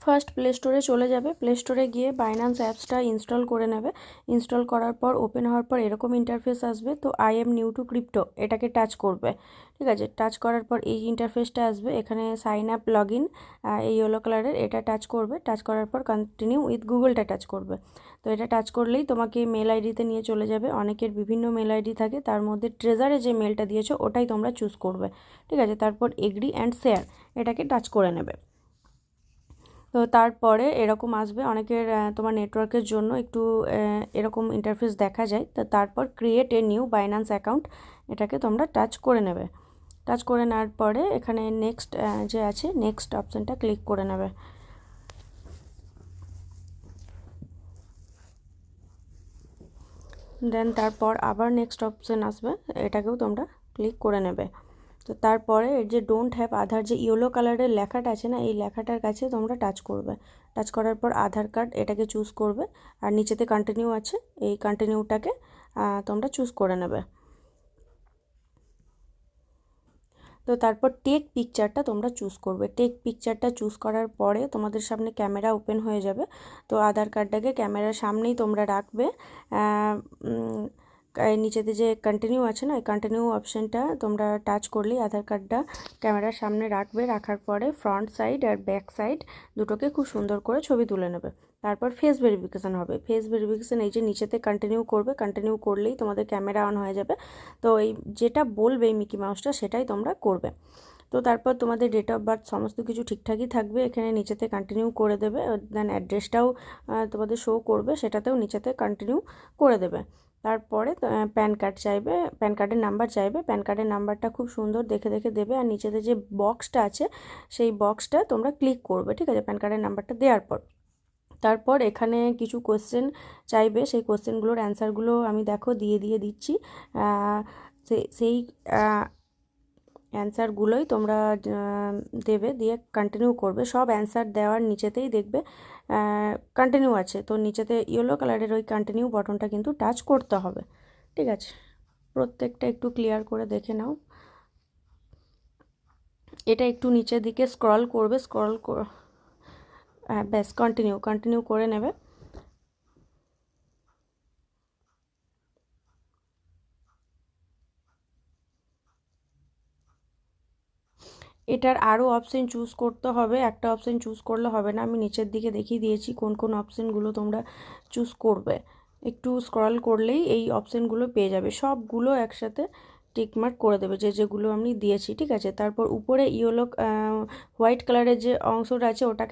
First play স্টোরে চলে যাবে, প্লে স্টোরে গিয়ে বাইন্যান্স অ্যাপসটা ইনস্টল করে নেবে। ইনস্টল করার পর ওপেন হওয়ার পর এরকম ইন্টারফেস আসবে। তো I am new two crypto এটাকে টাচ করবে, ঠিক আছে। টাচ করার পর এই ইন্টারফেসটা আসবে, এখানে সাইন আপ লগ ইন এই ইয়েলো কালারের এটা টাচ করবে। টাচ করার পর কন্টিনিউ উইথ গুগলটা টাচ করবে। তো এটা টাচ করলেই তোমাকে মেল আইডিতে নিয়ে চলে যাবে। অনেকের বিভিন্ন মেল আইডি থাকে, তার মধ্যে ট্রেজারে যে মেলটা দিয়েছো ওটাই তোমরা চুজ করবে, ঠিক আছে। তারপর এগ্রি অ্যান্ড শেয়ার এটাকে টাচ করে নেবে। তো তারপরে এরকম আসবে, অনেকের তোমার নেটওয়ার্কের জন্য একটু এরকম ইন্টারফেস দেখা যায়। তো তারপর create a new Binance account এটাকে তোমরা টাচ করে নেবে। টাচ করে নেওয়ার পরে এখানে নেক্সট যে আছে নেক্সট অপশানটা ক্লিক করে নেবে। দেন তারপর আবার নেক্সট অপশান আসবে, এটাকেও তোমরা ক্লিক করে নেবে। তো তারপরে এর যে ডোন্ট হ্যাভ আধার যে ইয়েলো কালারের লেখাটা আছে না, এই লেখাটার কাছে তোমরা টাচ করবে। টাচ করার পর আধার কার্ড এটাকে চুজ করবে, আর নিচেতে কন্টিনিউ আছে, এই কন্টিনিউটাকে তোমরা চুজ করে নেবে। তো তারপর টেক পিকচারটা তোমরা চুজ করবে। টেক পিকচারটা চুজ করার পরে তোমাদের সামনে ক্যামেরা ওপেন হয়ে যাবে। তো আধার কার্ডটাকে ক্যামেরার সামনেই তোমরা রাখবে। নিচেতে যে কন্টিনিউ আছে না, এই কন্টিনিউ অপশানটা তোমরা টাচ করলেই আধার কার্ডটা ক্যামেরার সামনে রাখবে। রাখার পরে ফ্রন্ট সাইড আর ব্যাক সাইড দুটোকে খুব সুন্দর করে ছবি তুলে নেবে। তারপর ফেস ভেরিফিকেশান হবে। ফেস ভেরিফিকেশান এই যে নিচেতে কন্টিনিউ করবে, কন্টিনিউ করলেই তোমাদের ক্যামেরা অন হয়ে যাবে। তো এই যেটা বলবে এই মিকি মাউসটা সেটাই তোমরা করবে। তো তারপর তোমাদের ডেট অফ বার্থ সমস্ত কিছু ঠিকঠাকই থাকবে, এখানে নিচেতে কন্টিনিউ করে দেবে। দেন অ্যাড্রেসটাও তোমাদের শো করবে, সেটাতেও নিচেতে কন্টিনিউ করে দেবে। তারপরে প্যান কার্ড চাইবে, প্যান কার্ডের নাম্বার চাইবে। প্যান কার্ডের নাম্বারটা খুব সুন্দর দেখে দেখে দেবে, আর নিচেতে যে বক্সটা আছে সেই বক্সটা তোমরা ক্লিক করবে, ঠিক আছে, প্যান কার্ডের নাম্বারটা দেওয়ার পর। তারপর এখানে কিছু কোশ্চেন চাইবে, সেই কোশ্চেনগুলোর অ্যান্সারগুলো আমি দেখো দিয়ে দিচ্ছি। সেই অ্যান্সারগুলোই তোমরা দেবে, দিয়ে কন্টিনিউ করবে। সব অ্যান্সার দেওয়ার নিচেতেই দেখবে কন্টিনিউ আছে, তো নিচেতে ইয়েলো কালারের ওই কন্টিনিউ বাটনটা কিন্তু টাচ করতে হবে, ঠিক আছে। প্রত্যেকটা একটু ক্লিয়ার করে দেখে নাও। এটা একটু নিচের দিকে স্ক্রল করবে, ব্যাস কন্টিনিউ করে নেবে। এটার আরও অপশান চুজ করতে হবে, একটা অপশান চুজ করলে হবে না। আমি নিচের দিকে দেখিয়ে দিয়েছি কোন কোন অপশানগুলো তোমরা চুজ করবে। একটু স্ক্রল করলেই এই অপশানগুলো পেয়ে যাবে, সবগুলো একসাথে টিকমার্ক করে দেবে যেগুলো আমি দিয়েছি, ঠিক আছে। তারপর উপরে ইয়েলো হোয়াইট কালারের যে অংশটা আছে ওটাকে